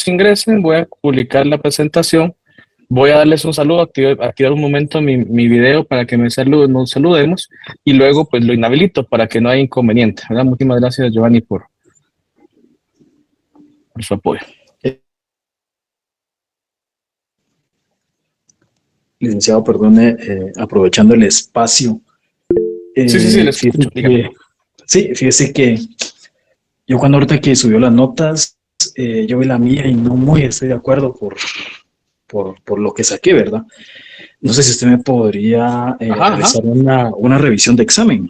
ingresen, voy a publicar la presentación, voy a darles un saludo, activar un momento mi video para que nos saludemos y luego pues lo inhabilito para que no haya inconveniente, ¿verdad? Muchísimas gracias, Giovanni, por su apoyo. Licenciado, perdone, aprovechando el espacio. Sí, les escucho, dígame. Sí, fíjese que yo cuando ahorita que subió las notas, yo vi la mía y no muy estoy de acuerdo por lo que saqué, ¿verdad? No sé si usted me podría realizar una revisión de examen.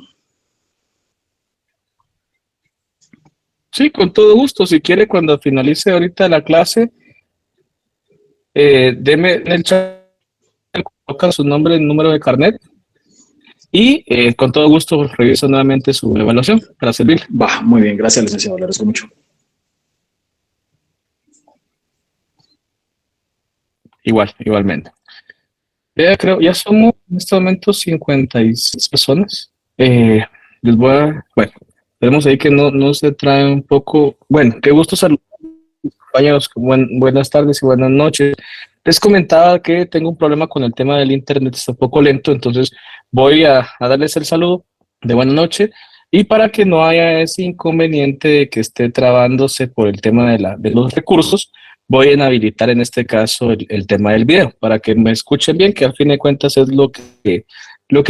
Sí, con todo gusto. Si quiere, cuando finalice ahorita la clase, deme en el chat, coloca su nombre, el número de carnet y con todo gusto reviso nuevamente su evaluación para servirle. Va, muy bien, gracias, licenciado, le agradezco mucho. Igualmente. Creo, ya somos en este momento 56 personas. Bueno, tenemos ahí que no se trae un poco. Bueno, qué gusto saludar, compañeros. Buenas tardes y buenas noches. Les comentaba que tengo un problema con el tema del internet, está un poco lento, entonces voy a darles el saludo de buena noche y para que no haya ese inconveniente de que esté trabándose por el tema de los recursos, voy a inhabilitar en este caso el tema del video para que me escuchen bien, que al fin de cuentas es lo que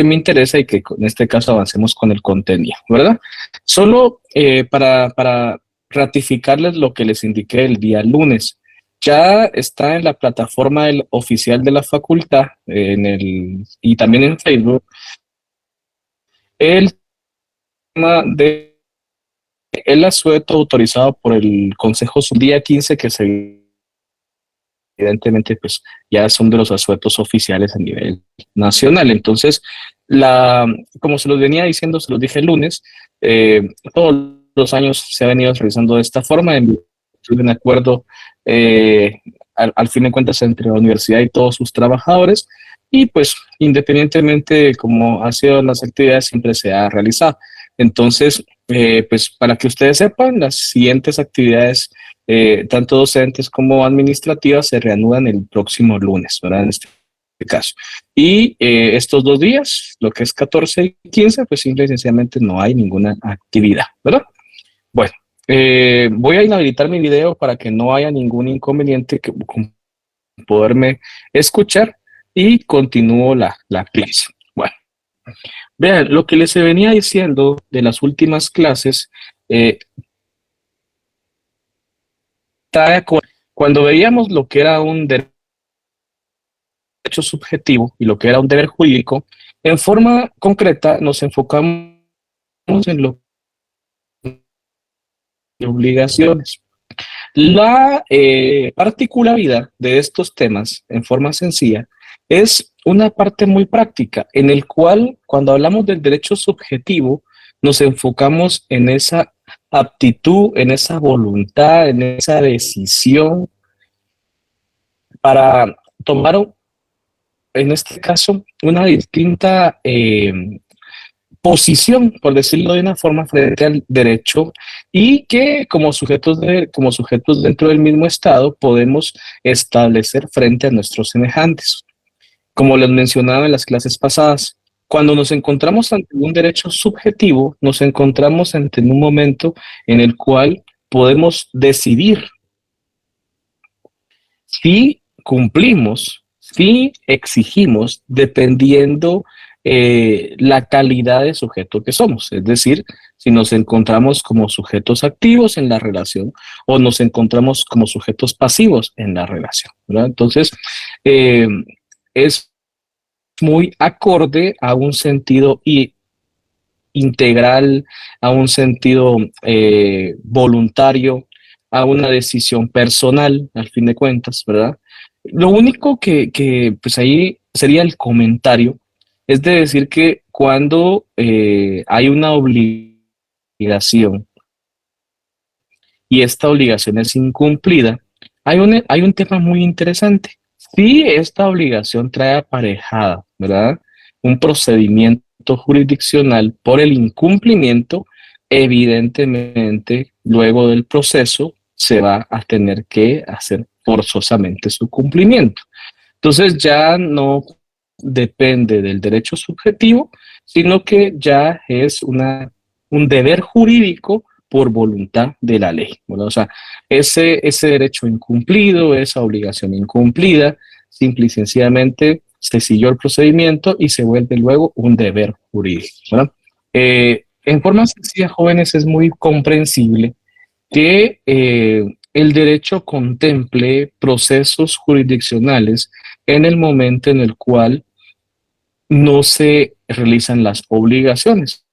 me interesa y que en este caso avancemos con el contenido, ¿verdad? Solo para ratificarles lo que les indiqué el día lunes. Ya está en la plataforma oficial de la facultad y también en Facebook el tema el asueto autorizado por el Consejo día 15 que se evidentemente pues ya son de los asuetos oficiales a nivel nacional. Entonces, como se los venía diciendo, se los dije el lunes, todos los años se ha venido realizando de esta forma, en acuerdo al fin de cuentas entre la universidad y todos sus trabajadores, y pues independientemente de cómo han sido las actividades, siempre se ha realizado. Entonces, pues para que ustedes sepan, las siguientes actividades tanto docentes como administrativas se reanudan el próximo lunes, ¿verdad? En este caso. Y estos 2 días, lo que es 14 y 15, pues simple y sencillamente no hay ninguna actividad, ¿verdad? Bueno, voy a inhabilitar mi video para que no haya ningún inconveniente con poderme escuchar y continúo la clase. Bueno, vean, lo que les venía diciendo de las últimas clases, cuando veíamos lo que era un derecho subjetivo y lo que era un deber jurídico, en forma concreta nos enfocamos en lo de obligaciones. La particularidad de estos temas, en forma sencilla, es una parte muy práctica, en el cual, cuando hablamos del derecho subjetivo, nos enfocamos en esa aptitud, en esa voluntad, en esa decisión para tomar, en este caso, una distinta posición, por decirlo de una forma, frente al derecho y que como sujetos dentro del mismo Estado podemos establecer frente a nuestros semejantes. Como les mencionaba en las clases pasadas, cuando nos encontramos ante un derecho subjetivo, nos encontramos ante un momento en el cual podemos decidir si cumplimos, si exigimos, dependiendo la calidad de sujeto que somos. Es decir, si nos encontramos como sujetos activos en la relación o nos encontramos como sujetos pasivos en la relación, ¿verdad? Entonces, es muy acorde a un sentido integral, a un sentido voluntario, a una decisión personal, al fin de cuentas, ¿verdad? Lo único que pues ahí sería el comentario, es de decir que cuando hay una obligación y esta obligación es incumplida, hay un tema muy interesante. Si esta obligación trae aparejada, ¿verdad?, un procedimiento jurisdiccional por el incumplimiento, evidentemente, luego del proceso se va a tener que hacer forzosamente su cumplimiento. Entonces ya no depende del derecho subjetivo, sino que ya es un deber jurídico por voluntad de la ley. Bueno, o sea, ese derecho incumplido, esa obligación incumplida, simple y sencillamente se siguió el procedimiento y se vuelve luego un deber jurídico. ¿Verdad? En forma sencilla, jóvenes, es muy comprensible que el derecho contemple procesos jurisdiccionales en el momento en el cual no se realizan las obligaciones,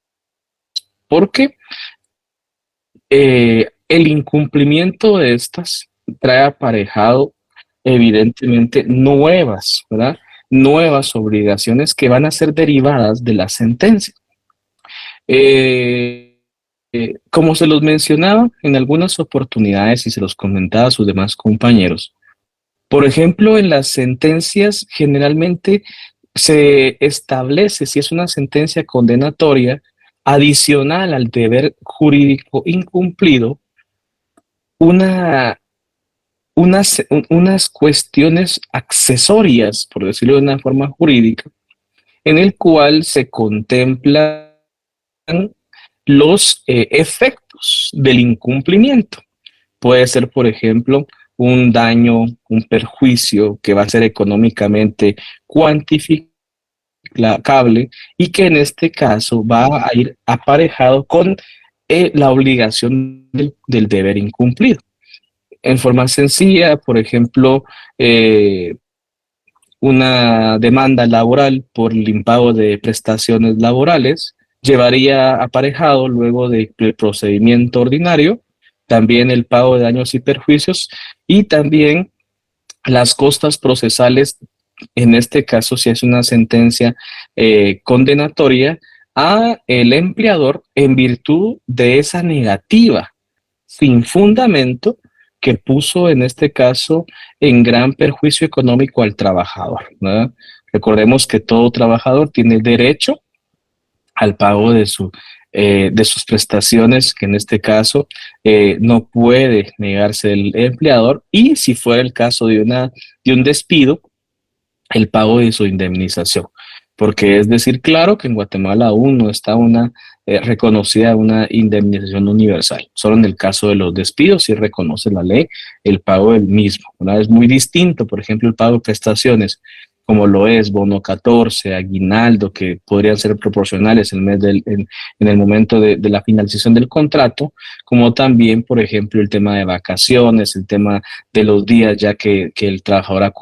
porque el incumplimiento de estas trae aparejado evidentemente nuevas, ¿verdad? Nuevas obligaciones que van a ser derivadas de la sentencia. Como se los mencionaba en algunas oportunidades y se los comentaba a sus demás compañeros, por ejemplo, en las sentencias generalmente se establece, si es una sentencia condenatoria, adicional al deber jurídico incumplido, una, unas cuestiones accesorias, por decirlo de una forma jurídica, en el cual se contemplan los efectos del incumplimiento. Puede ser, por ejemplo, un daño, un perjuicio que va a ser económicamente cuantificable y que en este caso va a ir aparejado con la obligación del deber incumplido. En forma sencilla, por ejemplo, una demanda laboral por el impago de prestaciones laborales llevaría aparejado luego del procedimiento ordinario también el pago de daños y perjuicios y también las costas procesales, en este caso si es una sentencia condenatoria, a el empleador en virtud de esa negativa sin fundamento que puso en este caso en gran perjuicio económico al trabajador, ¿verdad? Recordemos que todo trabajador tiene derecho al pago de sus prestaciones, que en este caso no puede negarse el empleador, y si fuera el caso de un despido, el pago de su indemnización. Porque es decir, claro que en Guatemala aún no está reconocida una indemnización universal. Solo en el caso de los despidos sí reconoce la ley el pago del mismo. ¿Verdad? Es muy distinto, por ejemplo, el pago de prestaciones como lo es bono 14, aguinaldo, que podrían ser proporcionales en el momento de la finalización del contrato, como también, por ejemplo, el tema de vacaciones, el tema de los días ya que el trabajador ha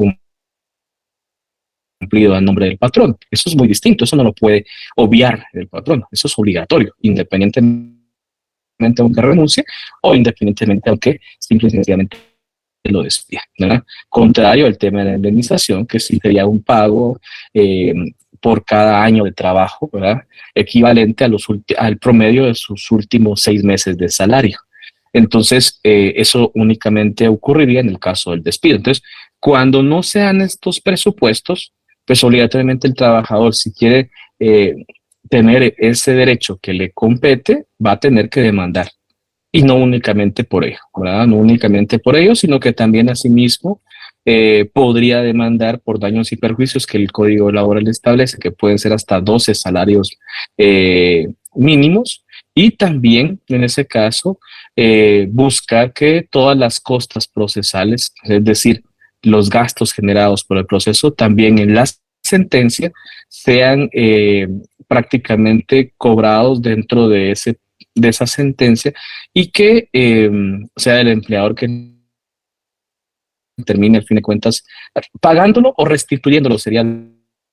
cumplido a nombre del patrón. Eso es muy distinto, eso no lo puede obviar el patrón, eso es obligatorio, independientemente aunque renuncie o independientemente aunque simple y sencillamente lo despida, ¿verdad? Contrario al tema de la indemnización, que sí sería un pago por cada año de trabajo, ¿verdad? Equivalente al promedio de sus últimos 6 meses de salario. Entonces, eso únicamente ocurriría en el caso del despido. Entonces, cuando no sean estos presupuestos, pues obligatoriamente el trabajador, si quiere tener ese derecho que le compete, va a tener que demandar. Y no únicamente por ello, ¿verdad? No únicamente por ello, sino que también asimismo podría demandar por daños y perjuicios que el Código Laboral establece, que pueden ser hasta 12 salarios mínimos, y también en ese caso buscar que todas las costas procesales, es decir, los gastos generados por el proceso, también en la sentencia sean prácticamente cobrados dentro de esa sentencia y que sea el empleador que termine, al fin de cuentas, pagándolo o restituyéndolo, sería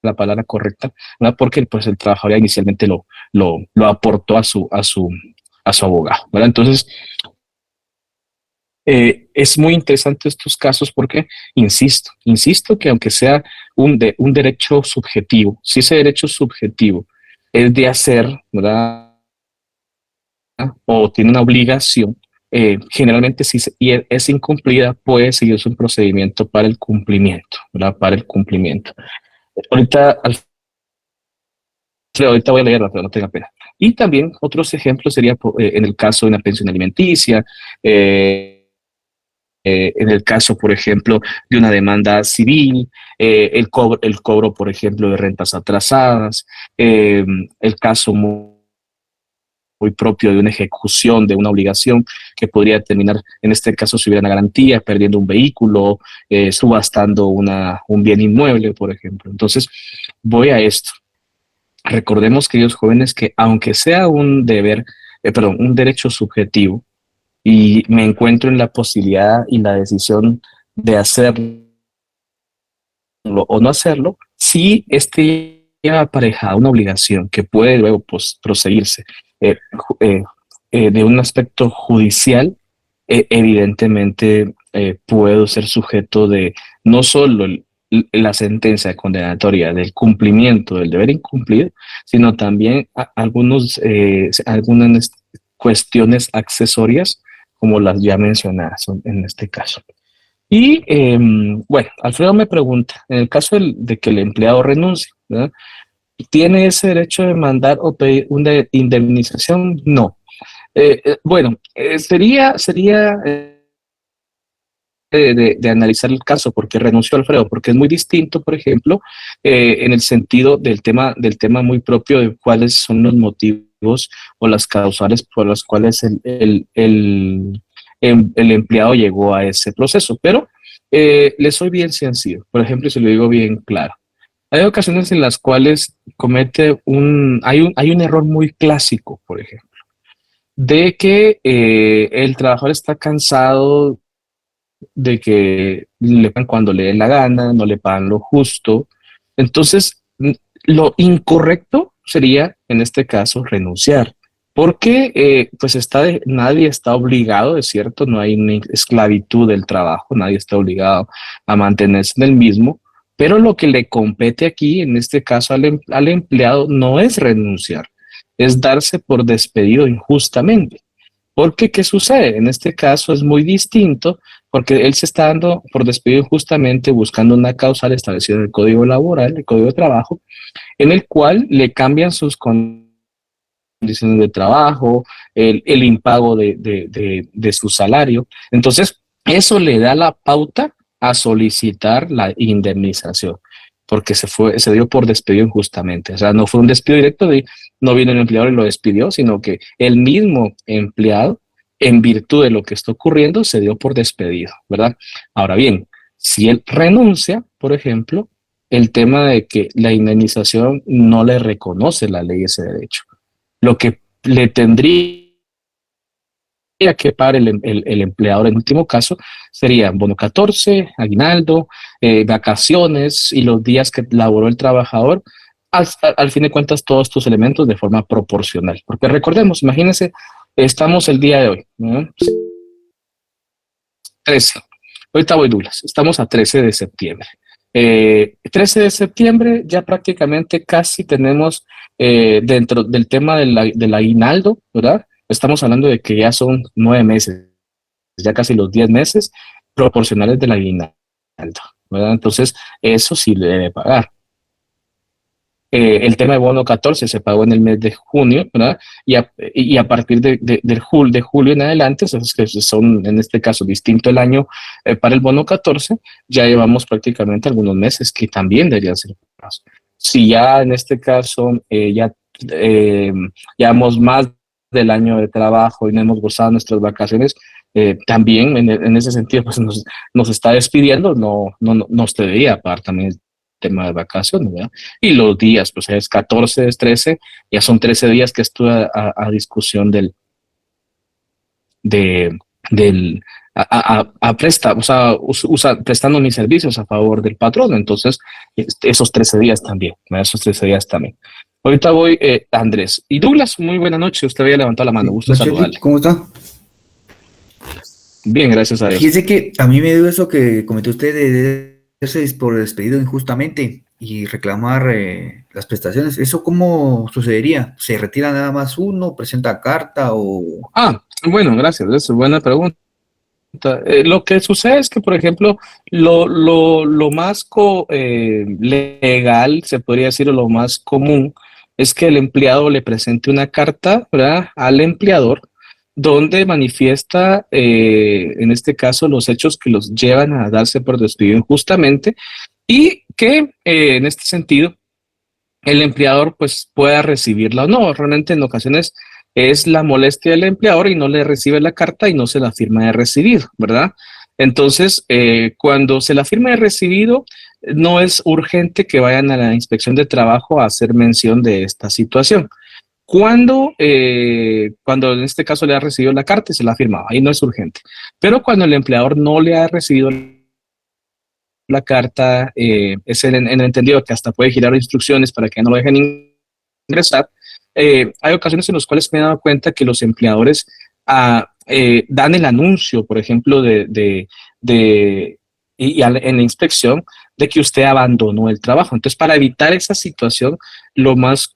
la palabra correcta, ¿verdad? Porque pues el trabajador ya inicialmente lo aportó a su abogado, ¿verdad? Entonces, es muy interesante estos casos porque, insisto que aunque sea un derecho subjetivo, si ese derecho subjetivo es de hacer, ¿verdad? O tiene una obligación, generalmente si es incumplida, puede seguirse un procedimiento para el cumplimiento, ¿verdad? Para el cumplimiento. Ahorita, ahorita voy a leerla, pero no tenga pena. Y también otros ejemplos sería en el caso de una pensión alimenticia, en el caso, por ejemplo, de una demanda civil, el cobro, por ejemplo, de rentas atrasadas, el caso muy propio de una ejecución de una obligación que podría terminar, en este caso, si hubiera una garantía, perdiendo un vehículo, subastando un bien inmueble, por ejemplo. Entonces, voy a esto. Recordemos, queridos jóvenes, que aunque sea un deber, perdón, un derecho subjetivo, y me encuentro en la posibilidad y la decisión de hacerlo o no hacerlo, si este lleva aparejada una obligación que puede luego pues, proseguirse eh, eh, de un aspecto judicial, evidentemente puedo ser sujeto de no solo la sentencia condenatoria del cumplimiento del deber incumplido, sino también algunas cuestiones accesorias como las ya mencionadas en este caso. Y bueno, Alfredo me pregunta, en el caso de que el empleado renuncie, ¿verdad? ¿Tiene ese derecho de mandar o pedir una indemnización? No. Bueno, sería de analizar el caso, porque renunció Alfredo, porque es muy distinto, por ejemplo, en el sentido del tema muy propio de cuáles son los motivos o las causales por las cuales el empleado llegó a ese proceso. Pero le soy bien sencillo, por ejemplo, si lo digo bien claro. Hay ocasiones en las cuales hay un error muy clásico, por ejemplo, de que el trabajador está cansado de que le pagan cuando le den la gana, no le pagan lo justo. Entonces, lo incorrecto sería, en este caso, renunciar. Porque pues nadie está obligado, es cierto, no hay una esclavitud del trabajo, nadie está obligado a mantenerse en el mismo, pero lo que le compete aquí, en este caso al empleado, no es renunciar, es darse por despedido injustamente. Porque, ¿qué sucede? En este caso es muy distinto porque él se está dando por despedido injustamente buscando una causal establecida en el Código Laboral, el Código de Trabajo, en el cual le cambian sus condiciones de trabajo, el impago de su salario. Entonces, eso le da la pauta a solicitar la indemnización, porque se dio por despido injustamente. O sea, no fue un despido directo no vino el empleador y lo despidió, sino que el mismo empleado, en virtud de lo que está ocurriendo, se dio por despedido, ¿verdad? Ahora bien, si él renuncia, por ejemplo, el tema de que la indemnización no le reconoce la ley ese derecho. Lo que le tendría que pagar el empleador en último caso serían bono 14, aguinaldo, vacaciones y los días que laboró el trabajador, al fin de cuentas todos estos elementos de forma proporcional. Porque recordemos, imagínense, estamos el día de hoy, ¿no? 13. Ahorita voy, Douglas, estamos a 13 de septiembre. 13 de septiembre ya prácticamente casi tenemos dentro del tema del aguinaldo, ¿verdad? Estamos hablando de que ya son 9 meses, ya casi los 10 meses proporcionales del aguinaldo, ¿verdad? Entonces, eso sí le debe pagar. El tema de bono 14 se pagó en el mes de junio, ¿verdad? Y a partir de julio en adelante, esos que son en este caso distinto el año para el bono 14, ya llevamos prácticamente algunos meses que también deberían ser pagados. Si ya en este caso eh, llevamos más del año de trabajo y no hemos gozado nuestras vacaciones, también en ese sentido pues nos está despidiendo, nos debería pagar también tema de vacaciones, ¿verdad? Y los días, pues es 14, es 13, ya son 13 días que estuve a discusión de, del, o sea, prestando mis servicios a favor del patrón, entonces esos 13 días también, ¿verdad? Esos 13 días también. Ahorita voy, Andrés. Y Douglas, muy buena noche, usted había levantado la mano, gusto saludarle. ¿Cómo está? Bien, gracias a Dios. Fíjese que a mí me dio eso que comentó usted de verse por despedido injustamente y reclamar las prestaciones. ¿Eso cómo sucedería? ¿Se retira nada más uno, presenta carta o...? Bueno, gracias, es buena pregunta. Lo que sucede es que, por ejemplo, lo más legal, se podría decir, o lo más común, es que el empleado le presente una carta, ¿verdad?, al empleador, donde manifiesta, en este caso, los hechos que los llevan a darse por despido injustamente y que, en este sentido, el empleador pues pueda recibirla o no. Realmente en ocasiones es la molestia del empleador y no le recibe la carta y no se la firma de recibido, ¿verdad? Entonces, cuando se la firma de recibido, no es urgente que vayan a la inspección de trabajo a hacer mención de esta situación. Cuando en este caso le ha recibido la carta y se la ha firmado, ahí no es urgente. Pero cuando el empleador no le ha recibido la carta, es en el entendido que hasta puede girar instrucciones para que no lo dejen ingresar. Hay ocasiones en las cuales me he dado cuenta que los empleadores dan el anuncio, por ejemplo, en la inspección de que usted abandonó el trabajo. Entonces, para evitar esa situación, lo más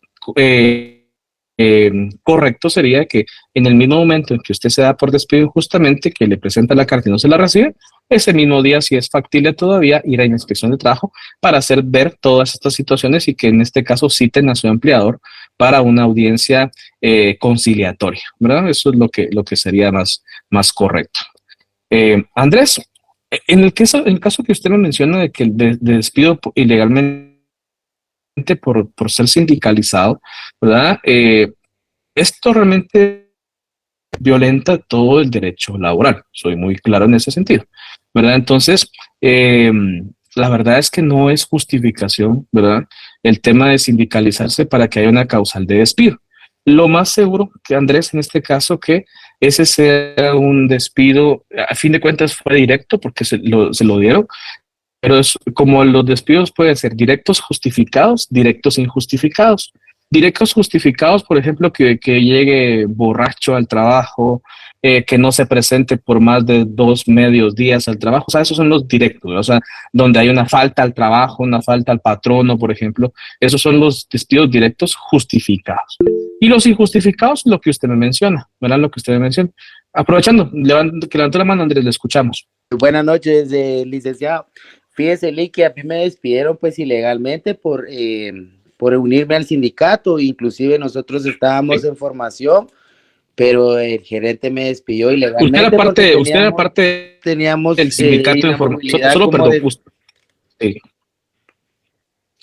correcto sería que en el mismo momento en que usted se da por despido injustamente, que le presenta la carta y no se la recibe, ese mismo día, si es factible todavía, ir a la inspección de trabajo para hacer ver todas estas situaciones y que en este caso citen a su empleador para una audiencia conciliatoria, ¿verdad? Eso es lo que sería más correcto. Andrés, en el caso que usted me menciona de que el despido ilegalmente por ser sindicalizado, ¿verdad? Esto realmente violenta todo el derecho laboral. Soy muy claro en ese sentido, ¿verdad? Entonces, la verdad es que no es justificación, ¿verdad? El tema de sindicalizarse para que haya una causal de despido. Lo más seguro que Andrés, en este caso, que ese sea un despido, a fin de cuentas fue directo porque se lo dieron, pero es como los despidos pueden ser directos justificados, directos injustificados. Directos justificados, por ejemplo, que llegue borracho al trabajo, que no se presente por más de 2 medios días al trabajo. O sea, esos son los directos, o sea, donde hay una falta al trabajo, una falta al patrono, por ejemplo. Esos son los despidos directos justificados. Y los injustificados, lo que usted me menciona, ¿verdad? Lo que usted me menciona. Aprovechando, que levantó la mano, Andrés, le escuchamos. Buenas noches, licenciado. Fíjese, Lee, que a mí me despidieron pues ilegalmente por unirme al sindicato. Inclusive nosotros estábamos en formación, pero el gerente me despidió ilegalmente. Usted era parte teníamos del sindicato de formación. Solo perdón, sí.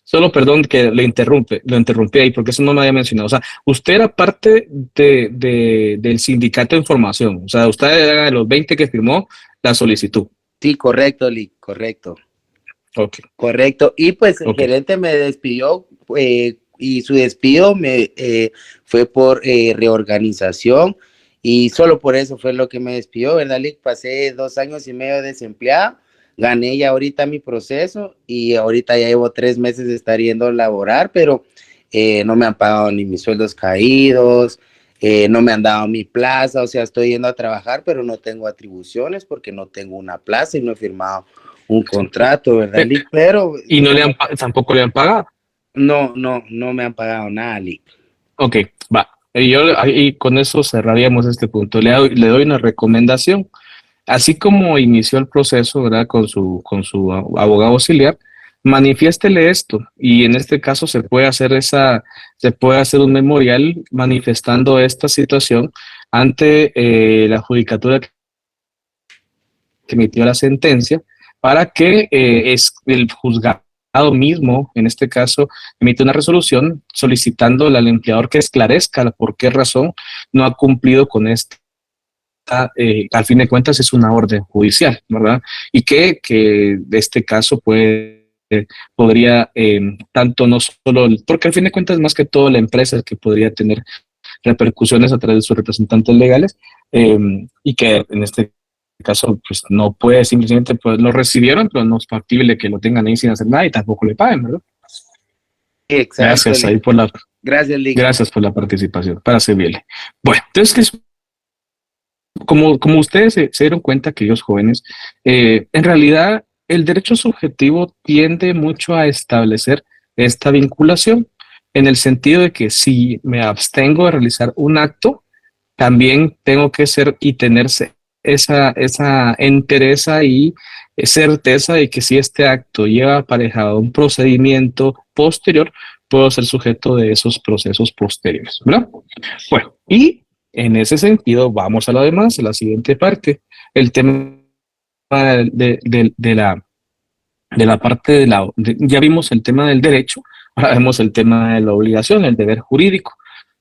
Solo perdón que lo interrumpí ahí porque eso no me había mencionado. O sea, usted era parte del sindicato de formación. O sea, usted era de los 20 que firmó la solicitud. Sí, correcto, Lee, correcto. Okay. Correcto. Y pues el gerente me despidió y su despido fue por reorganización y solo por eso fue lo que me despidió, ¿verdad, Lee? Pasé 2 años y medio desempleado. Gané ya ahorita mi proceso y ahorita ya llevo 3 meses de estar yendo a laborar, pero no me han pagado ni mis sueldos caídos, no me han dado mi plaza, o sea, estoy yendo a trabajar, pero no tengo atribuciones porque no tengo una plaza y no he firmado un contrato, ¿verdad, Lick? Pero... ¿Y tampoco le han pagado? No me han pagado nada, Lick. Ok, va. Y con eso cerraríamos este punto. Le doy una recomendación. Así como inició el proceso, ¿verdad? Con su abogado auxiliar, manifiéstele esto y en este caso se puede hacer un memorial manifestando esta situación ante la judicatura que emitió la sentencia para que el juzgado mismo, en este caso, emite una resolución solicitando al empleador que esclarezca por qué razón no ha cumplido con esta. Al fin de cuentas es una orden judicial, ¿verdad? Y que de este caso podría tanto no solo, porque al fin de cuentas más que todo la empresa es que podría tener repercusiones a través de sus representantes legales y que en este caso pues no puede simplemente, pues lo recibieron, pero no es factible que lo tengan ahí sin hacer nada y tampoco le paguen, ¿verdad? Exacto. Gracias ahí gracias por la participación, para servirle. Bueno, entonces como ustedes se dieron cuenta, aquellos jóvenes, en realidad el derecho subjetivo tiende mucho a establecer esta vinculación en el sentido de que si me abstengo de realizar un acto, también tengo que ser y tenerse esa entereza y certeza de que si este acto lleva aparejado un procedimiento posterior, puedo ser sujeto de esos procesos posteriores, ¿verdad? Bueno, y en ese sentido, vamos a lo demás, a la siguiente parte, el tema de la parte ya vimos el tema del derecho, ahora vemos el tema de la obligación, el deber jurídico.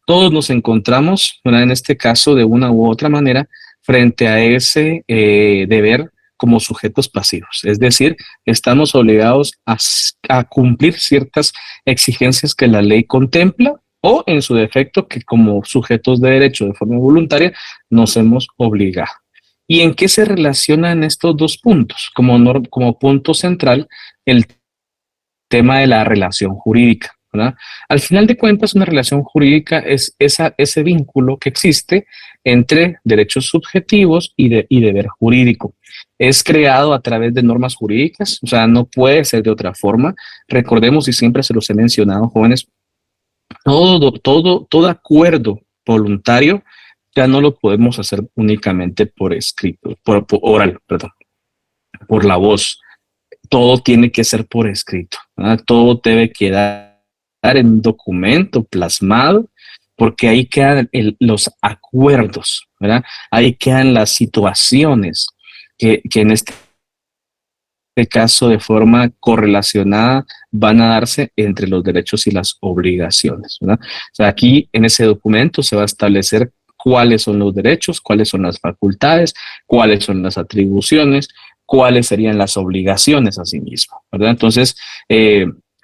Todos nos encontramos, ¿verdad?, en este caso, de una u otra manera, frente a ese deber como sujetos pasivos. Es decir, estamos obligados a cumplir ciertas exigencias que la ley contempla o, en su defecto, que como sujetos de derecho de forma voluntaria nos hemos obligado. ¿Y en qué se relacionan estos dos puntos? Como punto central, el tema de la relación jurídica, ¿verdad? Al final de cuentas, una relación jurídica es ese vínculo que existe entre derechos subjetivos y deber jurídico. Es creado a través de normas jurídicas, o sea, no puede ser de otra forma. Recordemos, y siempre se los he mencionado, jóvenes, todo acuerdo voluntario ya no lo podemos hacer únicamente por escrito, por oral, perdón, por la voz. Todo tiene que ser por escrito, ¿verdad? Todo debe quedar en un documento plasmado, porque ahí quedan los acuerdos, ¿verdad? Ahí quedan las situaciones que en este caso, de forma correlacionada, van a darse entre los derechos y las obligaciones, ¿verdad? O sea, aquí en ese documento se va a establecer cuáles son los derechos, cuáles son las facultades, cuáles son las atribuciones, cuáles serían las obligaciones a sí mismo, ¿verdad? Entonces,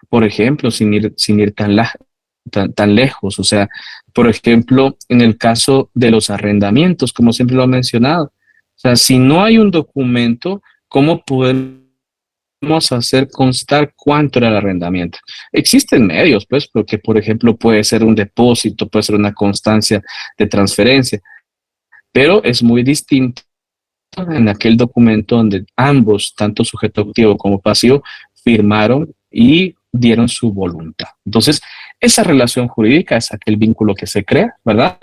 por ejemplo, sin ir tan lejos, o sea, por ejemplo, en el caso de los arrendamientos, como siempre lo he mencionado, o sea, si no hay un documento, ¿cómo podemos hacer constar cuánto era el arrendamiento? Existen medios, pues, porque, por ejemplo, puede ser un depósito, puede ser una constancia de transferencia, pero es muy distinto en aquel documento donde ambos, tanto sujeto activo como pasivo, firmaron y dieron su voluntad. Entonces, esa relación jurídica es aquel vínculo que se crea, ¿verdad?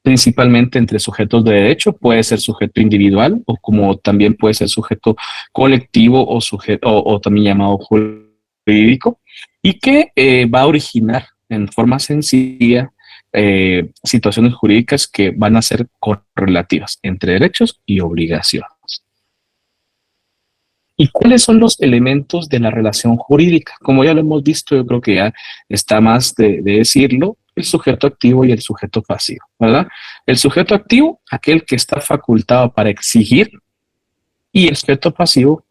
Principalmente entre sujetos de derecho, puede ser sujeto individual o como también puede ser sujeto colectivo o también llamado jurídico, y que va a originar en forma sencilla situaciones jurídicas que van a ser correlativas entre derechos y obligaciones. ¿Y cuáles son los elementos de la relación jurídica? Como ya lo hemos visto, yo creo que ya está más de decirlo, el sujeto activo y el sujeto pasivo, ¿verdad? El sujeto activo, aquel que está facultado para exigir, y el sujeto pasivo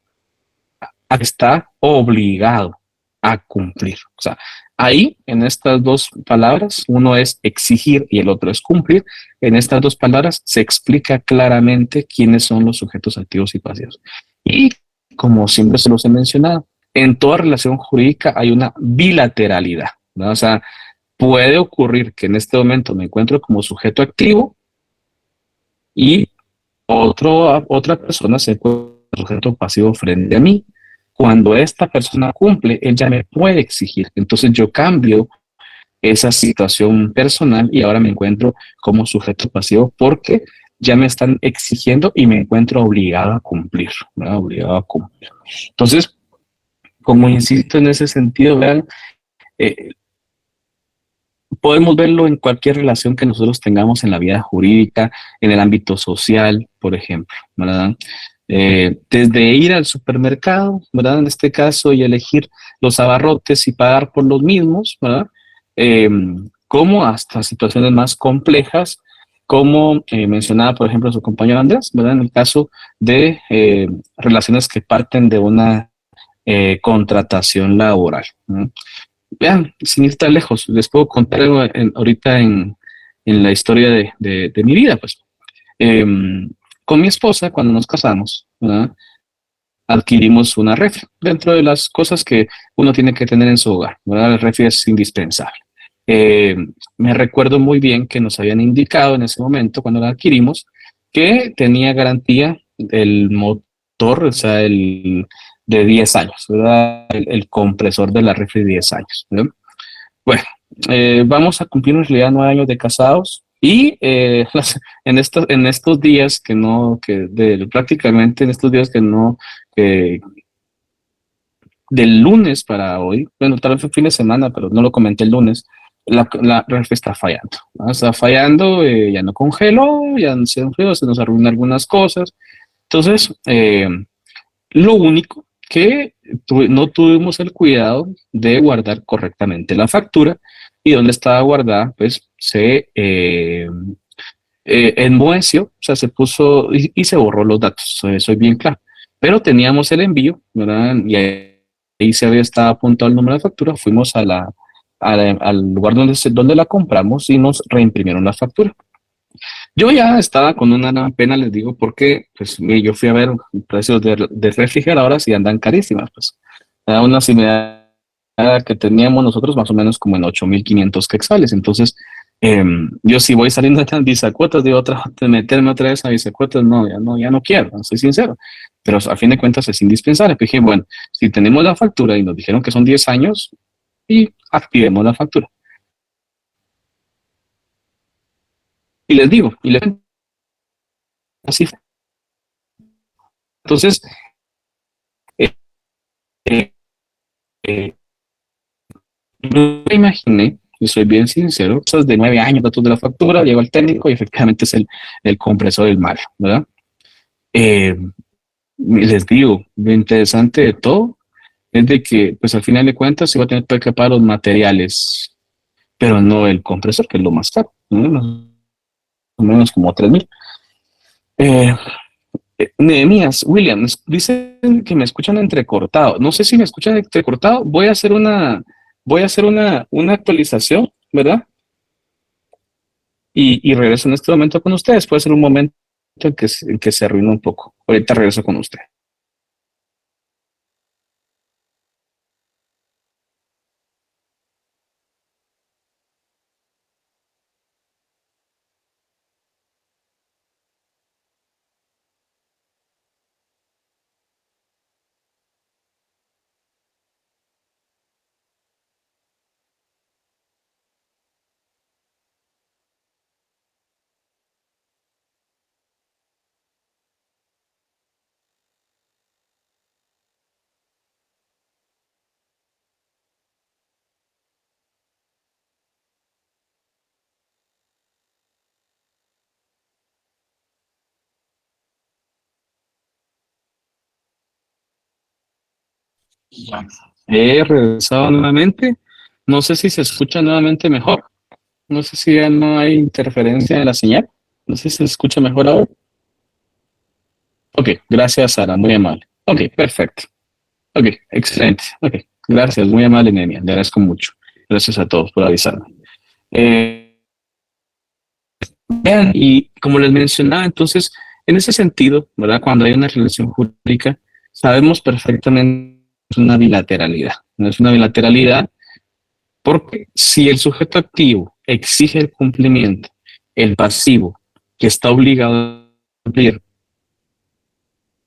está obligado a cumplir. O sea, ahí, en estas dos palabras, uno es exigir y el otro es cumplir. En estas dos palabras se explica claramente quiénes son los sujetos activos y pasivos. Y como siempre se los he mencionado, en toda relación jurídica hay una bilateralidad, ¿no? O sea, puede ocurrir que en este momento me encuentro como sujeto activo y otra persona se encuentra como sujeto pasivo frente a mí. Cuando esta persona cumple, él ya me puede exigir. Entonces yo cambio esa situación personal y ahora me encuentro como sujeto pasivo porque ya me están exigiendo y me encuentro obligado a cumplir, ¿verdad? Obligado a cumplir. Entonces, como insisto en ese sentido, vean, podemos verlo en cualquier relación que nosotros tengamos en la vida jurídica, en el ámbito social, por ejemplo, ¿verdad? Desde ir al supermercado, ¿verdad? En este caso, y elegir los abarrotes y pagar por los mismos, ¿verdad? Como hasta situaciones más complejas, como mencionaba, por ejemplo, su compañero Andrés, ¿verdad? En el caso de relaciones que parten de una contratación laboral, ¿no? Vean, sin ir tan lejos, les puedo contar algo ahorita en la historia de mi vida, pues. Con mi esposa, cuando nos casamos, ¿verdad?, adquirimos una refri. Dentro de las cosas que uno tiene que tener en su hogar, ¿verdad? El refri es indispensable. Me recuerdo muy bien que nos habían indicado en ese momento, cuando la adquirimos, que tenía garantía el motor, o sea, de 10 años, ¿verdad? El compresor de la refri de 10 años, ¿verdad? Bueno, vamos a cumplir en realidad 9 años de casados y en estos días prácticamente en estos días del lunes para hoy, bueno, tal vez fue fin de semana, pero no lo comenté el lunes, la refri está fallando, ¿no? Está fallando, ya no congeló, ya se enfrió, se nos arruinan algunas cosas. Entonces, lo único que no tuvimos el cuidado de guardar correctamente la factura, y donde estaba guardada, pues se enmoheció, o sea, se puso y se borró los datos, soy bien claro. Pero teníamos el envío, ¿verdad? Y ahí se había estado apuntado el número de factura, fuimos al lugar donde la compramos y nos reimprimieron la factura. Yo ya estaba con una gran pena, les digo, porque pues, yo fui a ver precios de refrigeradoras y andan carísimas. Pues era una similar que teníamos nosotros más o menos como en 8.500 quetzales. Entonces, yo si voy saliendo de bisacuotas, digo, meterme otra vez a bisacuotas, no, ya no quiero, soy sincero. Pero a fin de cuentas es indispensable. Pues dije, bueno, si tenemos la factura y nos dijeron que son 10 años, y activemos la factura. Y les digo, así fue. Entonces, eh, eh, eh, yo me imaginé, y soy bien sincero, cosas de 9 años, datos de la factura, llegó el técnico y efectivamente es el compresor del mal, ¿verdad? Les digo, lo interesante de todo es de que, pues al final de cuentas, se va a tener que pagar los materiales, pero no el compresor, que es lo más caro, ¿no? Más o menos como 3.000. Nehemías, William, dicen que me escuchan entrecortado. No sé si me escuchan entrecortado. Voy a hacer una actualización, ¿verdad? Y regreso en este momento con ustedes. Puede ser un momento en que se arruina un poco. Ahorita regreso con usted. He regresado nuevamente. No sé si se escucha nuevamente mejor. No sé si ya no hay interferencia en la señal. No sé si se escucha mejor ahora. Ok, gracias, Sara. Muy amable. Ok, perfecto. Ok, excelente. Ok, gracias. Muy amable, Nenia. Le agradezco mucho. Gracias a todos por avisarme. Vean, y como les mencionaba, entonces, en ese sentido, ¿verdad? Cuando hay una relación jurídica, sabemos perfectamente que es una bilateralidad. No es una bilateralidad porque si el sujeto activo exige el cumplimiento, el pasivo, que está obligado a cumplir,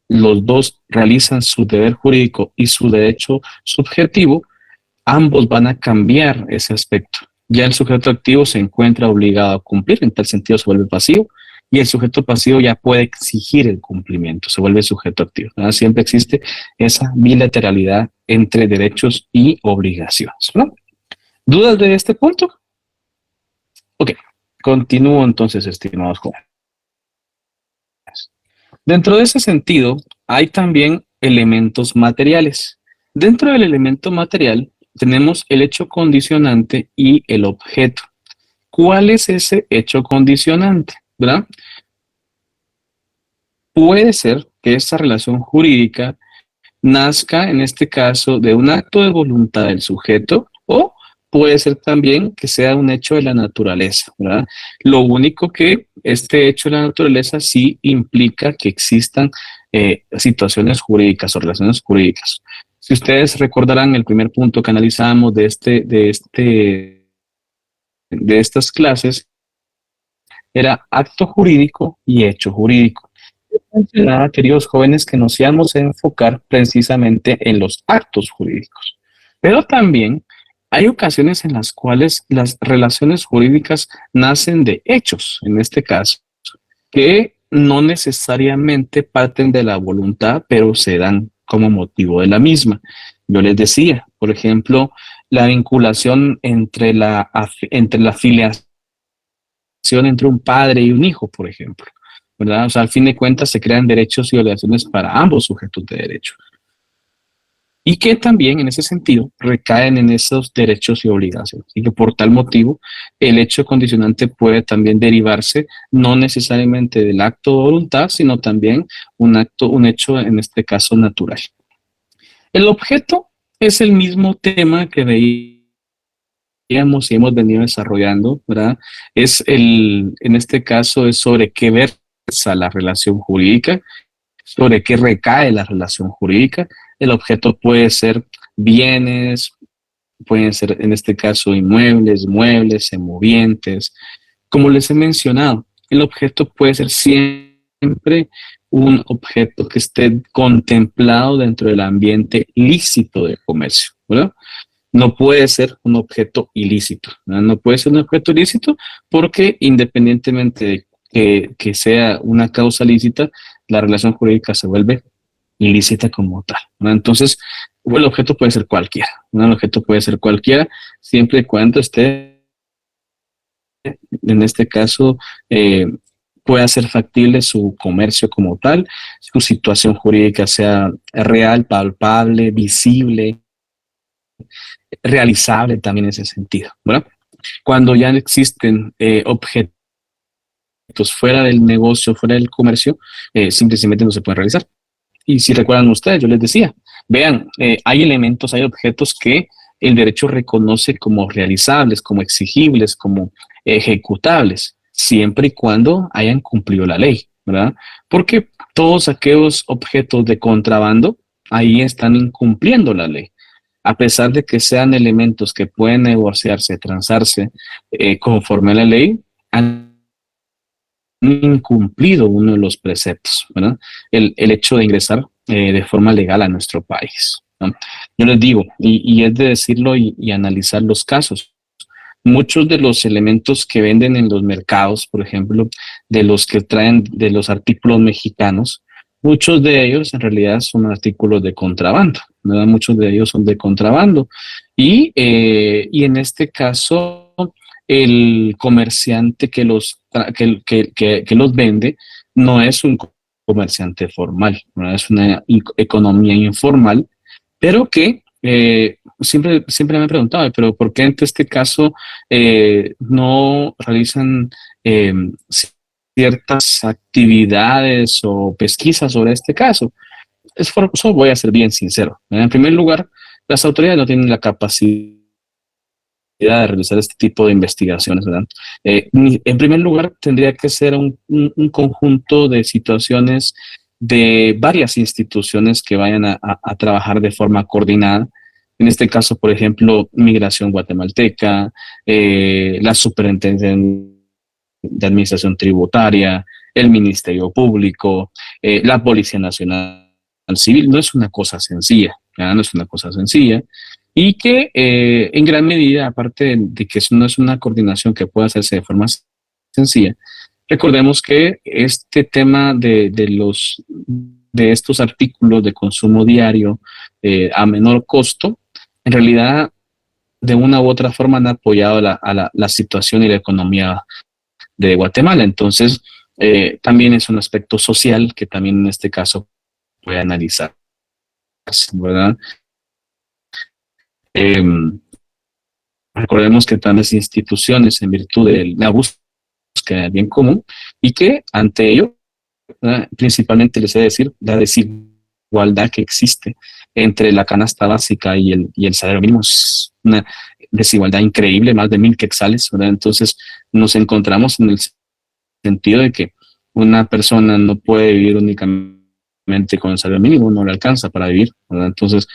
los dos realizan su deber jurídico y su derecho subjetivo, ambos van a cambiar ese aspecto. Ya el sujeto activo se encuentra obligado a cumplir, en tal sentido se vuelve pasivo, y el sujeto pasivo ya puede exigir el cumplimiento, se vuelve sujeto activo, ¿no? Siempre existe esa bilateralidad entre derechos y obligaciones, ¿no? ¿Dudas de este punto? Ok, continúo entonces, estimados jóvenes. Dentro de ese sentido, hay también elementos materiales. Dentro del elemento material tenemos el hecho condicionante y el objeto. ¿Cuál es ese hecho condicionante? ¿Verdad? Puede ser que esta relación jurídica nazca, en este caso, de un acto de voluntad del sujeto, o puede ser también que sea un hecho de la naturaleza, ¿verdad? Lo único que este hecho de la naturaleza sí implica que existan situaciones jurídicas o relaciones jurídicas. Si ustedes recordarán el primer punto que analizamos de estas clases, era acto jurídico y hecho jurídico. Mencionaba, queridos jóvenes, que nos íbamos a enfocar precisamente en los actos jurídicos, pero también hay ocasiones en las cuales las relaciones jurídicas nacen de hechos, en este caso, que no necesariamente parten de la voluntad, pero se dan como motivo de la misma. Yo les decía, por ejemplo, la vinculación entre entre la filiación entre un padre y un hijo, por ejemplo, ¿verdad? O sea, al fin de cuentas se crean derechos y obligaciones para ambos sujetos de derecho. Y que también en ese sentido recaen en esos derechos y obligaciones. Y que por tal motivo el hecho condicionante puede también derivarse no necesariamente del acto de voluntad, sino también un hecho en este caso natural. El objeto es el mismo tema que veíamos y hemos venido desarrollando, ¿verdad? En este caso es sobre qué versa la relación jurídica, sobre qué recae la relación jurídica. El objeto puede ser bienes, pueden ser en este caso inmuebles, muebles, semovientes. Como les he mencionado, el objeto puede ser siempre un objeto que esté contemplado dentro del ambiente lícito de comercio, ¿verdad? No puede ser un objeto ilícito, ¿verdad? No puede ser un objeto ilícito porque independientemente de que sea una causa lícita, la relación jurídica se vuelve ilícita como tal, ¿verdad? Entonces, el objeto puede ser cualquiera, ¿verdad? El objeto puede ser cualquiera siempre y cuando esté, en este caso, pueda ser factible su comercio como tal, su situación jurídica sea real, palpable, visible, realizable también en ese sentido, ¿verdad? Cuando ya existen objetos fuera del negocio, fuera del comercio, simplemente no se pueden realizar. Y si recuerdan ustedes, yo les decía, vean, hay elementos, hay objetos que el derecho reconoce como realizables, como exigibles, como ejecutables, siempre y cuando hayan cumplido la ley, ¿verdad? Porque todos aquellos objetos de contrabando ahí están incumpliendo la ley. A pesar de que sean elementos que pueden negociarse, transarse conforme a la ley, han incumplido uno de los preceptos, ¿verdad? El hecho de ingresar de forma legal a nuestro país, ¿no? Yo les digo, y es de decirlo y analizar los casos. Muchos de los elementos que venden en los mercados, por ejemplo, de los que traen de los artículos mexicanos, muchos de ellos en realidad son artículos de contrabando, ¿verdad? Muchos de ellos son de contrabando. Y en este caso, el comerciante que que los vende no es un comerciante formal, ¿verdad? Es una economía informal, pero que siempre me he preguntado, pero ¿por qué en este caso no realizan eh, ciertas actividades o pesquisas sobre este caso? Eso voy a ser bien sincero, ¿verdad? En primer lugar, las autoridades no tienen la capacidad de realizar este tipo de investigaciones, ¿verdad? En primer lugar, tendría que ser un conjunto de situaciones de varias instituciones que vayan a trabajar de forma coordinada. En este caso, por ejemplo, Migración Guatemalteca, la Superintendencia de Administración Tributaria, el Ministerio Público, la Policía Nacional Civil. No es una cosa sencilla, ¿verdad? No es una cosa sencilla. Y que en gran medida, aparte de que eso no es una coordinación que pueda hacerse de forma sencilla, recordemos que este tema de estos artículos de consumo diario a menor costo, en realidad de una u otra forma han apoyado la situación y la economía de Guatemala. Entonces, también es un aspecto social que también en este caso puede analizar, ¿verdad? Recordemos que están las instituciones en virtud de la búsqueda del bien común y que ante ello, principalmente les he de decir, la desigualdad que existe entre la canasta básica y el salario mínimo es una desigualdad increíble, más de 1,000 quetzales, ¿verdad? Entonces nos encontramos en el sentido de que una persona no puede vivir únicamente con el salario mínimo, no le alcanza para vivir, ¿verdad? Entonces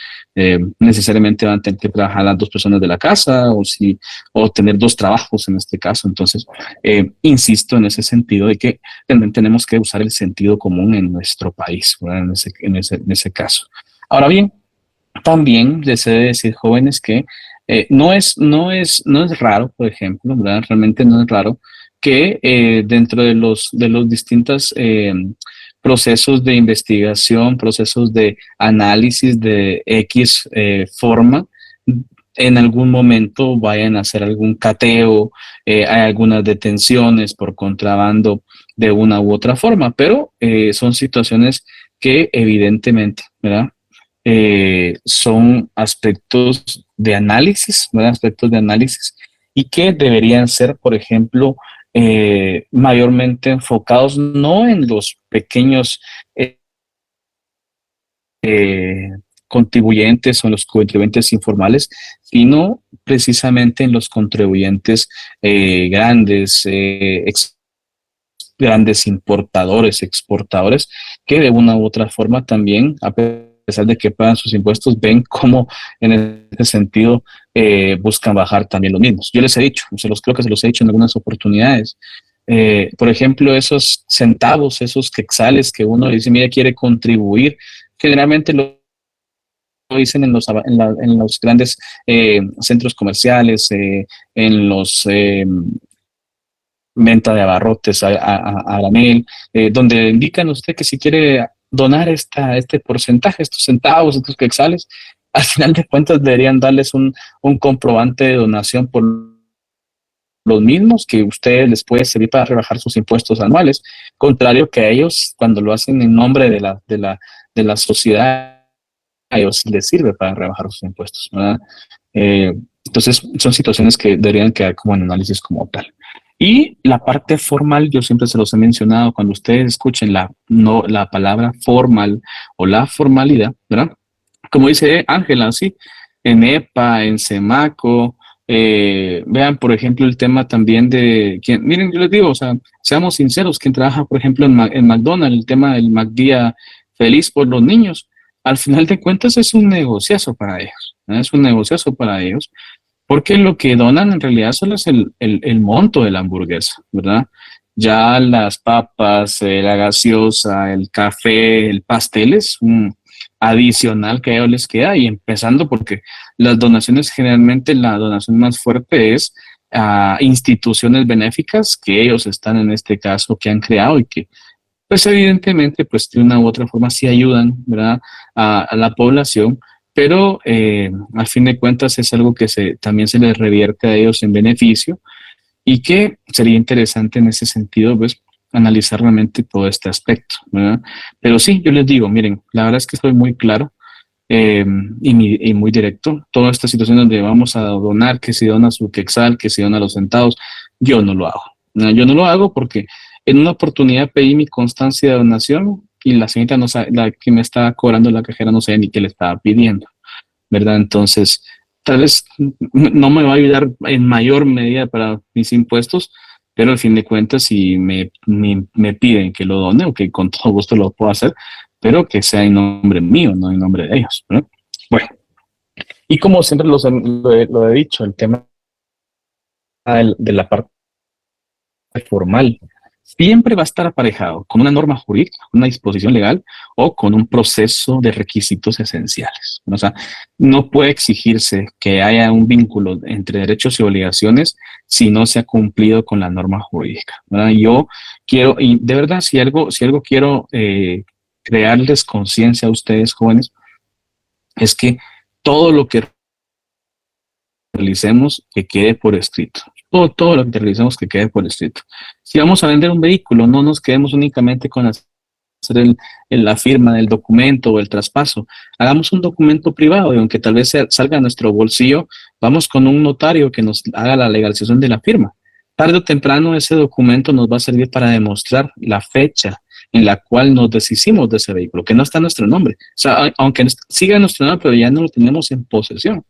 necesariamente van a tener que trabajar las 2 personas de la casa o tener 2 trabajos en este caso. Entonces insisto en ese sentido de que tenemos que usar el sentido común en nuestro país, ¿verdad? En ese caso. Ahora bien, también les he de decir, jóvenes, que no es raro, por ejemplo, ¿verdad? Realmente no es raro que dentro de los distintos procesos de investigación, procesos de análisis de X forma, en algún momento vayan a hacer algún cateo, hay algunas detenciones por contrabando de una u otra forma, pero son situaciones que evidentemente, ¿verdad? Son aspectos de análisis, ¿verdad? Aspectos de análisis y que deberían ser, por ejemplo, mayormente enfocados no en los pequeños eh, contribuyentes o en los contribuyentes informales, sino precisamente en los contribuyentes grandes, grandes importadores, exportadores, que de una u otra forma también, a pesar de que pagan sus impuestos, ven cómo en ese sentido buscan bajar también los mismos. Yo les he dicho, creo que se los he dicho en algunas oportunidades. Por ejemplo, esos centavos, esos quetzales que uno dice, mira, quiere contribuir, generalmente lo dicen en los grandes centros comerciales, en los venta de abarrotes a granel, donde indican usted que si quiere donar este porcentaje, estos centavos, estos quetzales, al final de cuentas deberían darles un comprobante de donación por los mismos que ustedes les puede servir para rebajar sus impuestos anuales, contrario que a ellos cuando lo hacen en nombre de la sociedad, a ellos les sirve para rebajar sus impuestos, ¿verdad? Entonces son situaciones que deberían quedar como en análisis como tal. Y la parte formal, yo siempre se los he mencionado, cuando ustedes escuchen la palabra formal o la formalidad, ¿verdad? Como dice Ángela, sí, en EPA, en SEMACO, vean, por ejemplo, el tema también de, miren, yo les digo, o sea, seamos sinceros, quien trabaja, por ejemplo, en McDonald's, el tema del McDía feliz por los niños, al final de cuentas es un negociazo para ellos, ¿no? Es un negociazo para ellos, porque lo que donan en realidad solo es el monto de la hamburguesa, ¿verdad? Ya las papas, la gaseosa, el café, el pastel es un adicional que a ellos les queda, y empezando porque las donaciones, generalmente la donación más fuerte es a instituciones benéficas que ellos están en este caso, que han creado y que pues evidentemente pues de una u otra forma sí ayudan, ¿verdad? A la población, pero al fin de cuentas es algo que también se les revierte a ellos en beneficio, y que sería interesante en ese sentido, pues, analizar realmente todo este aspecto, ¿verdad? Pero sí, yo les digo, miren, la verdad es que estoy muy claro y muy directo. Toda esta situación donde vamos a donar, que si dona su quetzal, que si dona los centavos, yo no lo hago, ¿no? Yo no lo hago porque en una oportunidad pedí mi constancia de donación y la señorita no sabe, la que me estaba cobrando la cajera no sabía ni qué le estaba pidiendo, ¿verdad? Entonces, tal vez no me va a ayudar en mayor medida para mis impuestos, pero al fin de cuentas, si me piden que lo done, o que con todo gusto lo puedo hacer, pero que sea en nombre mío, no en nombre de ellos, ¿verdad? Bueno, y como siempre lo he dicho, el tema de la parte formal siempre va a estar aparejado con una norma jurídica, una disposición legal o con un proceso de requisitos esenciales. O sea, no puede exigirse que haya un vínculo entre derechos y obligaciones si no se ha cumplido con la norma jurídica, ¿verdad? Yo quiero, y de verdad, si algo quiero crearles conciencia a ustedes, jóvenes, es que todo lo que realicemos que quede por escrito. Todo lo que realicemos que quede por escrito. Si vamos a vender un vehículo, no nos quedemos únicamente con hacer la firma del documento o el traspaso. Hagamos un documento privado, y aunque tal vez salga a nuestro bolsillo, vamos con un notario que nos haga la legalización de la firma. Tarde o temprano ese documento nos va a servir para demostrar la fecha en la cual nos deshicimos de ese vehículo, que no está en nuestro nombre. O sea, aunque siga en nuestro nombre, pero ya no lo tenemos en posesión.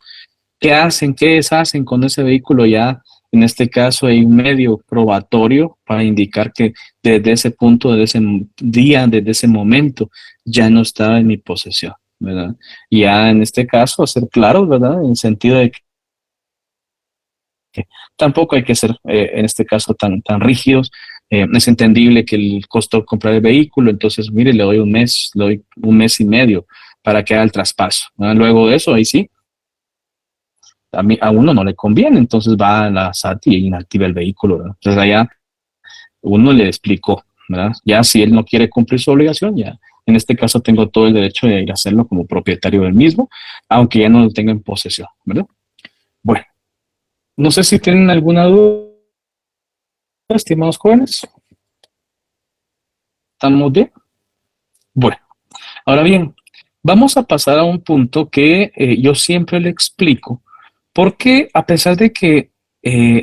¿Qué hacen? ¿Qué deshacen con ese vehículo? Ya en este caso hay un medio probatorio para indicar que desde ese punto, desde ese día, desde ese momento, ya no estaba en mi posesión, ¿verdad? Y ya en este caso hacer claro, ¿verdad? En el sentido de que tampoco hay que ser, en este caso, tan rígidos. Es entendible que el costo de comprar el vehículo, entonces, mire, le doy un mes y medio para que haga el traspaso, ¿verdad? Luego de eso, ahí sí, a uno no le conviene, entonces va a la SAT y inactiva el vehículo, ¿verdad? Entonces allá uno le explicó, ¿verdad? Ya si él no quiere cumplir su obligación, ya en este caso tengo todo el derecho de ir a hacerlo como propietario del mismo, aunque ya no lo tenga en posesión, ¿verdad? Bueno, no sé si tienen alguna duda, estimados jóvenes. ¿Estamos bien? Bueno, ahora bien, vamos a pasar a un punto que yo siempre le explico, porque a pesar de que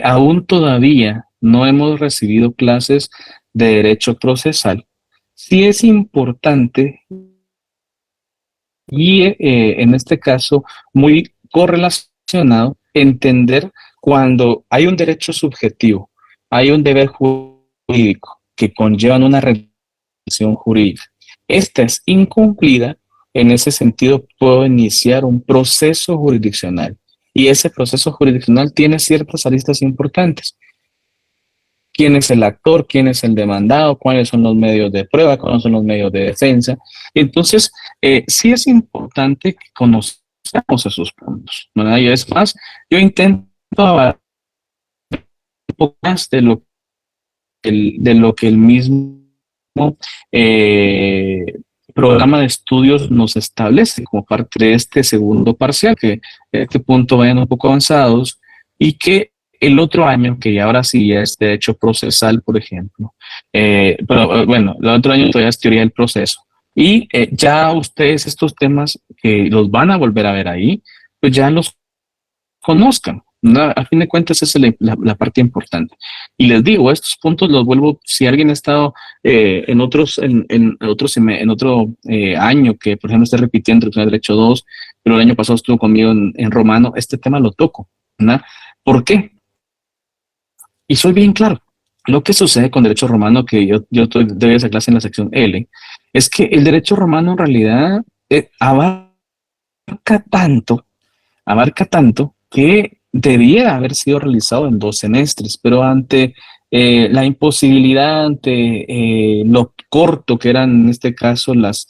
aún todavía no hemos recibido clases de derecho procesal, sí es importante y en este caso muy correlacionado entender cuando hay un derecho subjetivo, hay un deber jurídico que conllevan una relación jurídica. Esta es incumplida, en ese sentido puedo iniciar un proceso jurisdiccional y ese proceso jurisdiccional tiene ciertas aristas importantes. ¿Quién es el actor? ¿Quién es el demandado? ¿Cuáles son los medios de prueba? ¿Cuáles son los medios de defensa? Entonces, sí es importante que conozcamos esos puntos, ¿verdad? Y es más, yo intento hablar un poco más de lo que el mismo eh, programa de estudios nos establece como parte de este segundo parcial, que a este punto vayan un poco avanzados y que el otro año, que ya ahora sí ya es derecho procesal, por ejemplo, pero bueno, el otro año todavía es teoría del proceso. Y ya ustedes estos temas que los van a volver a ver ahí, pues ya los conozcan, ¿no? A fin de cuentas, esa es la parte importante. Y les digo, estos puntos los vuelvo, si alguien ha estado en otro año, que por ejemplo esté repitiendo el derecho 2, pero el año pasado estuvo conmigo en romano, este tema lo toco, ¿no? ¿Por qué? Y soy bien claro. Lo que sucede con derecho romano, que yo doy esa clase en la sección L, es que el derecho romano en realidad tanto, abarca tanto que debía haber sido realizado en 2 semestres, pero ante la imposibilidad, ante lo corto que eran en este caso las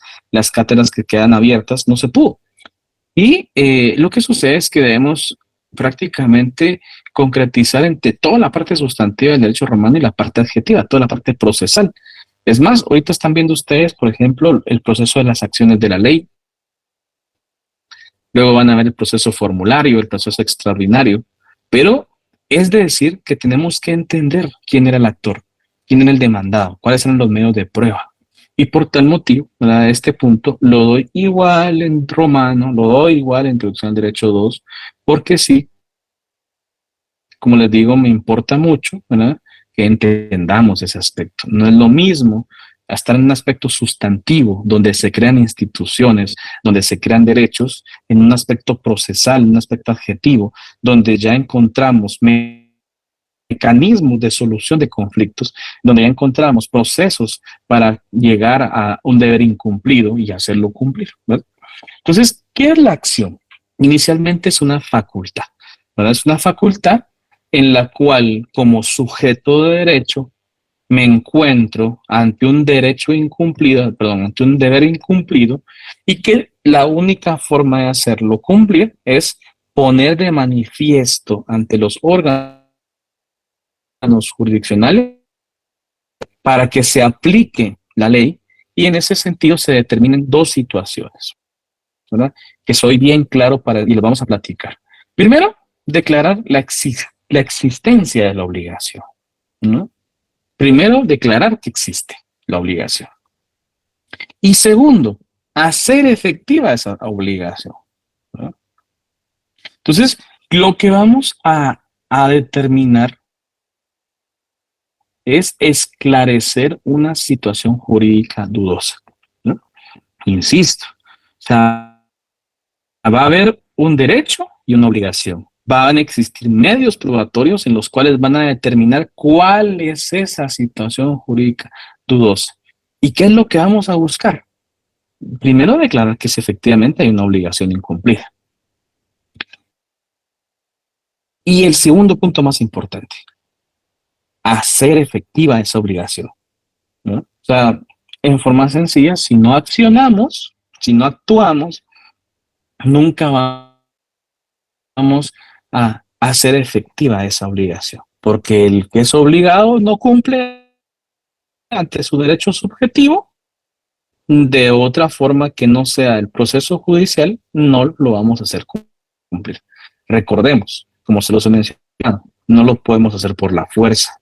cátedras que quedan abiertas, no se pudo. Y lo que sucede es que debemos prácticamente concretizar entre toda la parte sustantiva del derecho romano y la parte adjetiva, toda la parte procesal. Es más, ahorita están viendo ustedes, por ejemplo, el proceso de las acciones de la ley. Luego van a ver el proceso formulario, el proceso extraordinario, pero es de decir que tenemos que entender quién era el actor, quién era el demandado, cuáles eran los medios de prueba. Y por tal motivo, a este punto lo doy igual en romano, lo doy igual en introducción al derecho 2, porque sí, como les digo, me importa mucho, ¿verdad?, que entendamos ese aspecto. No es lo mismo estar en un aspecto sustantivo, donde se crean instituciones, donde se crean derechos, en un aspecto procesal, en un aspecto adjetivo, donde ya encontramos mecanismos de solución de conflictos, donde ya encontramos procesos para llegar a un deber incumplido y hacerlo cumplir, ¿verdad? Entonces, ¿qué es la acción? Inicialmente es una facultad, ¿verdad? Es una facultad en la cual, como sujeto de derecho, me encuentro ante un derecho incumplido, perdón, ante un deber incumplido, y que la única forma de hacerlo cumplir es poner de manifiesto ante los órganos jurisdiccionales para que se aplique la ley, y en ese sentido se determinen 2 situaciones, ¿verdad?, que soy bien claro y lo vamos a platicar. Primero, declarar la existencia de la obligación, ¿no? Primero, declarar que existe la obligación. Y segundo, hacer efectiva esa obligación, ¿no? Entonces, lo que vamos a determinar es esclarecer una situación jurídica dudosa, ¿no? Insisto, o sea, va a haber un derecho y una obligación. Van a existir medios probatorios en los cuales van a determinar cuál es esa situación jurídica dudosa. ¿Y qué es lo que vamos a buscar? Primero, declarar que efectivamente hay una obligación incumplida. Y el segundo punto más importante, hacer efectiva esa obligación, ¿no? O sea, en forma sencilla, si no accionamos, si no actuamos, nunca vamos a hacer efectiva esa obligación, porque el que es obligado no cumple ante su derecho subjetivo. De otra forma que no sea el proceso judicial, no lo vamos a hacer cumplir. Recordemos, como se los he mencionado, no lo podemos hacer por la fuerza,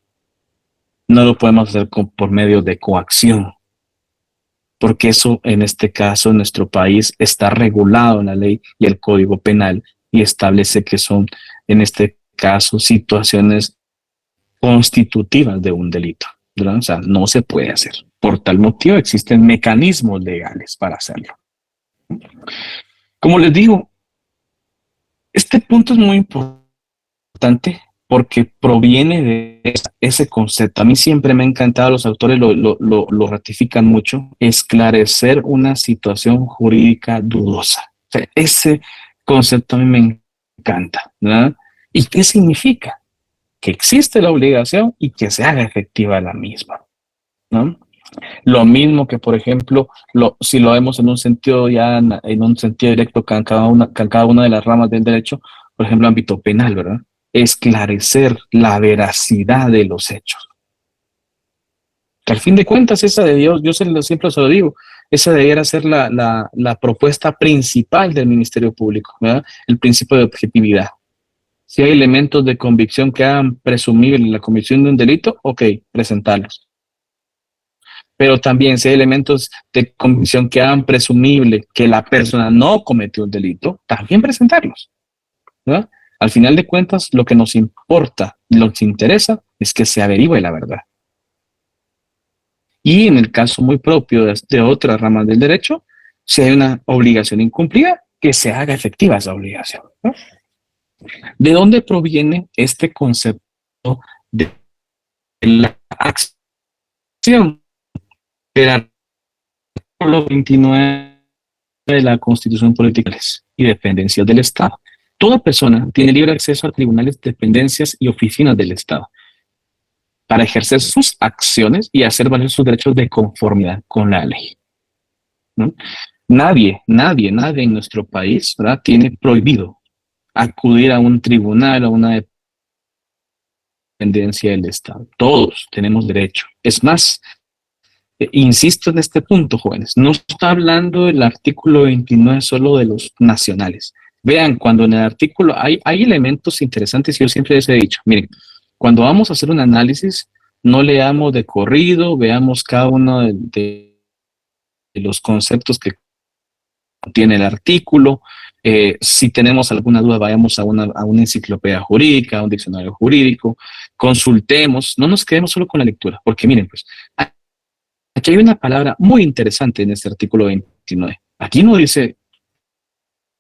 no lo podemos hacer por medio de coacción, porque eso en este caso en nuestro país está regulado en la ley y el Código Penal y establece que son en este caso situaciones constitutivas de un delito, ¿verdad? O sea, no se puede hacer. Por tal motivo existen mecanismos legales para hacerlo. Como les digo, este punto es muy importante porque proviene de ese concepto. A mí siempre me ha encantado, los autores lo ratifican mucho, esclarecer una situación jurídica dudosa. O sea, ese concepto a mí me encanta, ¿verdad? ¿Y qué significa? Que existe la obligación y que se haga efectiva la misma, ¿no? Lo mismo que, por ejemplo, si lo vemos en un sentido en un sentido directo en cada una de las ramas del derecho, por ejemplo, ámbito penal, ¿verdad? Esclarecer la veracidad de los hechos. Que al fin de cuentas, esa debió, siempre se lo digo, esa debiera ser la propuesta principal del Ministerio Público, ¿verdad? El principio de objetividad. Si hay elementos de convicción que hagan presumible la comisión de un delito, ok, presentarlos. Pero también si hay elementos de convicción que hagan presumible que la persona no cometió un delito, también presentarlos, ¿no? Al final de cuentas, lo que nos importa, lo que nos interesa, es que se averigüe la verdad. Y en el caso muy propio de otras ramas del derecho, si hay una obligación incumplida, que se haga efectiva esa obligación, ¿no? ¿De dónde proviene este concepto de la acción? Del artículo 29 de la Constitución Política y Dependencias del Estado. Toda persona tiene libre acceso a tribunales, dependencias y oficinas del Estado para ejercer sus acciones y hacer valer sus derechos de conformidad con la ley, ¿no? Nadie en nuestro país, ¿verdad?, tiene prohibido acudir a un tribunal o una dependencia del Estado. Todos tenemos derecho. Es más, insisto en este punto, jóvenes, no está hablando el artículo 29 solo de los nacionales. Vean, cuando en el artículo hay elementos interesantes, yo siempre les he dicho, miren, cuando vamos a hacer un análisis, no leamos de corrido, veamos cada uno de los conceptos que contiene el artículo. Si tenemos alguna duda, vayamos a una enciclopedia jurídica, a un diccionario jurídico, consultemos, no nos quedemos solo con la lectura, porque miren, pues, aquí hay una palabra muy interesante en este artículo 29. Aquí no dice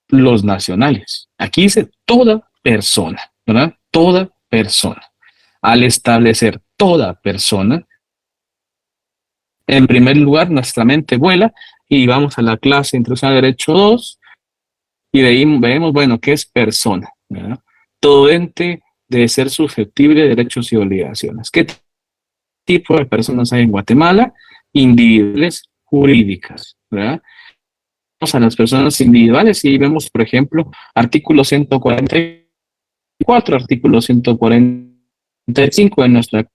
los nacionales, aquí dice toda persona, ¿verdad? Toda persona. Al establecer toda persona, en primer lugar, nuestra mente vuela y vamos a la clase Introducción al Derecho 2 y de ahí vemos, bueno, ¿qué es persona? ¿Verdad? Todo ente debe ser susceptible de derechos y obligaciones. ¿Qué tipo de personas hay en Guatemala? Individuales jurídicas, ¿verdad? Vamos a las personas individuales y vemos, por ejemplo, artículo 144, artículo 145 de nuestra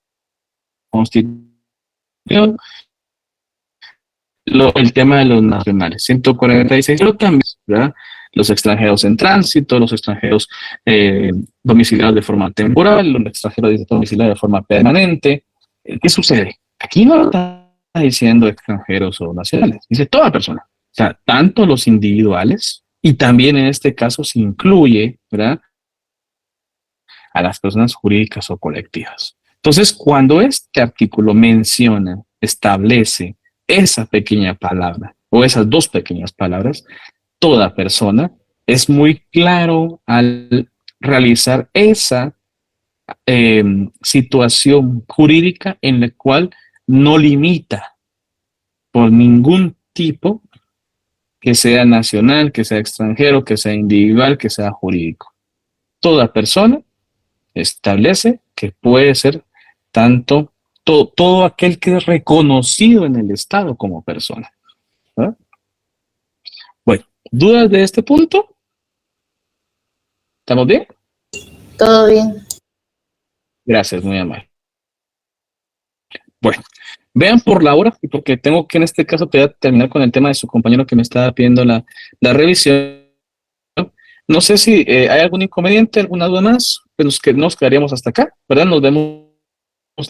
Constitución, el tema de los nacionales. 146 lo cambia, ¿verdad? Los extranjeros en tránsito, los extranjeros domiciliados de forma temporal, los extranjeros domiciliados de forma permanente. ¿Qué sucede? Aquí no está diciendo extranjeros o nacionales, dice toda persona. O sea, tanto los individuales y también en este caso se incluye, ¿verdad?, a las personas jurídicas o colectivas. Entonces, cuando este artículo menciona, establece esa pequeña palabra o esas dos pequeñas palabras, toda persona, es muy claro al realizar esa situación jurídica en la cual no limita por ningún tipo, que sea nacional, que sea extranjero, que sea individual, que sea jurídico. Toda persona establece que puede ser tanto todo aquel que es reconocido en el Estado como persona, ¿verdad? Bueno, ¿dudas de este punto? ¿Estamos bien? Todo bien. Gracias, muy amable. Bueno, vean por la hora, y porque tengo que en este caso terminar con el tema de su compañero que me estaba pidiendo la revisión. No sé si hay algún inconveniente, alguna duda más, pero es que nos quedaríamos hasta acá, ¿verdad? Nos vemos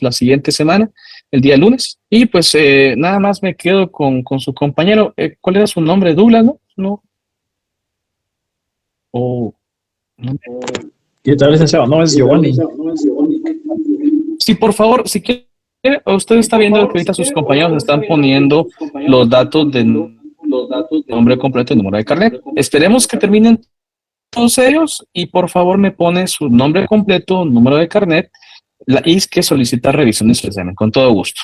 la siguiente semana, el día lunes. Y pues nada más me quedo con su compañero. ¿Cuál era su nombre? Douglas, ¿no? No. Oh, no. ¿Qué tal, licenciado? No, es Giovanni. Sí, por favor, si quiere, usted está viendo que ahorita sus compañeros están poniendo los datos de nombre completo y número de carnet. Esperemos que terminen todos ellos y por favor me pone su nombre completo, número de carnet y que solicita revisión de su examen, con todo gusto.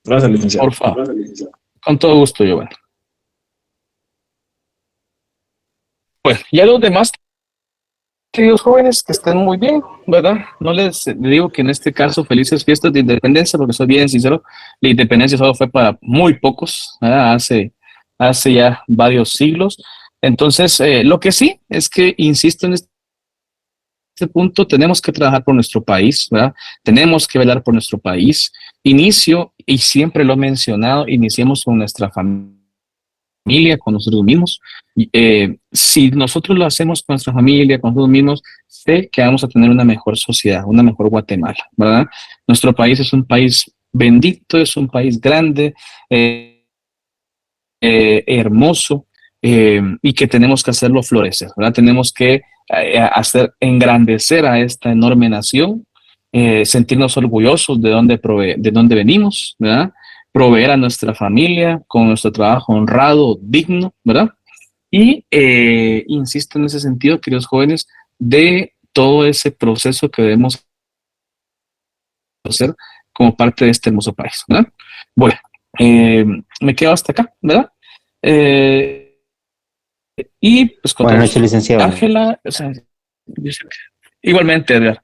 Gracias, licenciado. Por favor, con todo gusto, Giovanni. Bueno, ya los demás, queridos jóvenes, que estén muy bien, ¿verdad? No les digo que en este caso felices fiestas de independencia, porque soy bien sincero, la independencia solo fue para muy pocos, ¿verdad? Hace ya varios siglos. Entonces, lo que sí es que, insisto en este punto, tenemos que trabajar por nuestro país, ¿verdad? Tenemos que velar por nuestro país. Inicio, y siempre lo he mencionado, iniciemos con nuestra familia, con nosotros mismos. Si nosotros lo hacemos con nuestra familia, con nosotros mismos, sé que vamos a tener una mejor sociedad, una mejor Guatemala, ¿verdad? Nuestro país es un país bendito, es un país grande, hermoso, y que tenemos que hacerlo florecer, ¿verdad? Tenemos que hacer engrandecer a esta enorme nación, sentirnos orgullosos de dónde venimos, ¿verdad? Proveer a nuestra familia con nuestro trabajo honrado, digno, ¿verdad? Y insisto en ese sentido, queridos jóvenes, de todo ese proceso que debemos hacer como parte de este hermoso país, ¿verdad? Bueno, me quedo hasta acá, ¿verdad? Y pues con Buenas noches, licenciado. Ángela, o sea, igualmente, Edgar.